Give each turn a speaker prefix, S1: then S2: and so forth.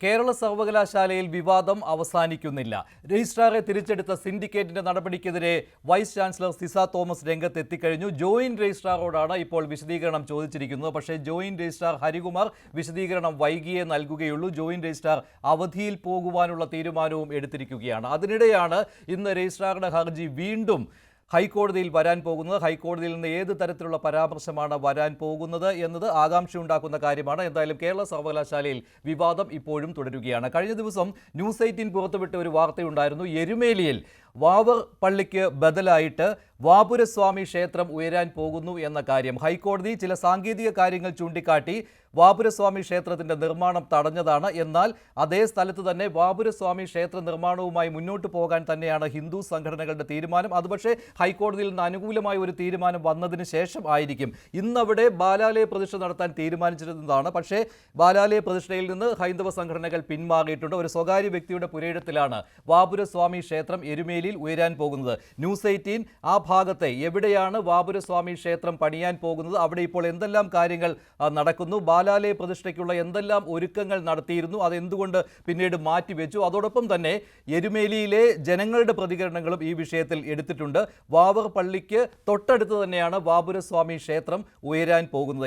S1: കേരള സർവകലാശാലയിൽ വിവാദം അവസാനിക്കുന്നില്ല. രജിസ്ട്രാറെ തിരിച്ചെടുത്ത സിൻഡിക്കേറ്റിന്റെ നടപടിക്കെതിരെ വൈസ് ചാൻസലർ സിസ തോമസ് രംഗത്തെത്തിക്കഴിഞ്ഞു. ജോയിന്റ് രജിസ്ട്രാറോടാണ് ഇപ്പോൾ വിശദീകരണം ചോദിച്ചിരിക്കുന്നത്. പക്ഷേ ജോയിന്റ് രജിസ്ട്രാർ ഹരികുമാർ വിശദീകരണം വൈകിയേ നൽകുകയുള്ളൂ. ജോയിന്റ് രജിസ്ട്രാർ അവധിയിൽ പോകുവാനുള്ള തീരുമാനവും എടുത്തിരിക്കുകയാണ്. അതിനിടെയാണ് ഇന്ന് രജിസ്ട്രാറുടെ ഹർജി വീണ്ടും ഹൈക്കോടതിയിൽ വരാൻ പോകുന്നത്. ഹൈക്കോടതിയിൽ നിന്ന് ഏത് തരത്തിലുള്ള പരാമർശമാണ് വരാൻ പോകുന്നത് എന്നത് ആകാംക്ഷയുണ്ടാക്കുന്ന കാര്യമാണ്. എന്തായാലും കേരള സർവകലാശാലയിൽ വിവാദം ഇപ്പോഴും തുടരുകയാണ്. കഴിഞ്ഞ ദിവസം ന്യൂസ് 18 പുറത്തുവിട്ട ഒരു വാർത്തയുണ്ടായിരുന്നു. എരുമേലിയിൽ വാവർ പള്ളിക്ക് ബദലായിട്ട് വാപുരസ്വാമി ക്ഷേത്രം ഉയരാൻ പോകുന്നു എന്ന കാര്യം. ഹൈക്കോടതി ചില സാങ്കേതിക കാര്യങ്ങൾ ചൂണ്ടിക്കാട്ടി വാപുരസ്വാമി ക്ഷേത്രത്തിന്റെ നിർമ്മാണം തടഞ്ഞതാണ്. എന്നാൽ അതേ സ്ഥലത്ത് തന്നെ വാപുരസ്വാമി ക്ഷേത്ര നിർമ്മാണവുമായി മുന്നോട്ട് പോകാൻ തന്നെയാണ് ഹിന്ദു സംഘടനകളുടെ തീരുമാനം. അത് പക്ഷേ ഹൈക്കോടതിയിൽ നിന്ന് അനുകൂലമായ ഒരു തീരുമാനം വന്നതിന് ശേഷം ആയിരിക്കും. ഇന്നവിടെ ബാലാലയ പ്രതിഷ്ഠ നടത്താൻ തീരുമാനിച്ചിരുന്നതാണ്. പക്ഷേ ബാലാലയ പ്രതിഷ്ഠയിൽ നിന്ന് ഹൈന്ദവ സംഘടനകൾ പിന്മാറിയിട്ടുണ്ട്. ഒരു സ്വകാര്യ വ്യക്തിയുടെ പുരയിടത്തിലാണ് വാപുരസ്വാമി ക്ഷേത്രം എരുമേലിയിൽ ഉയരാൻ പോകുന്നത്. ന്യൂസ് 18 ആ ഭാഗത്തെ എവിടെയാണ് വാപുരസ്വാമി ക്ഷേത്രം പണിയാൻ പോകുന്നത്, അവിടെ ഇപ്പോൾ എന്തെല്ലാം കാര്യങ്ങൾ നടക്കുന്നു, ബാലാലയ പ്രതിഷ്ഠയ്ക്കുള്ള എന്തെല്ലാം ഒരുക്കങ്ങൾ നടത്തിയിരുന്നു, അതെന്തുകൊണ്ട് പിന്നീട് മാറ്റിവെച്ചു, അതോടൊപ്പം തന്നെ എരുമേലിയിലെ ജനങ്ങളുടെ പ്രതികരണങ്ങളും ഈ വിഷയത്തിൽ എടുത്തിട്ടുണ്ട്. വാവർ പള്ളിക്ക് തൊട്ടടുത്ത് തന്നെയാണ് വാപുരസ്വാമി ക്ഷേത്രം ഉയരാൻ പോകുന്നത്.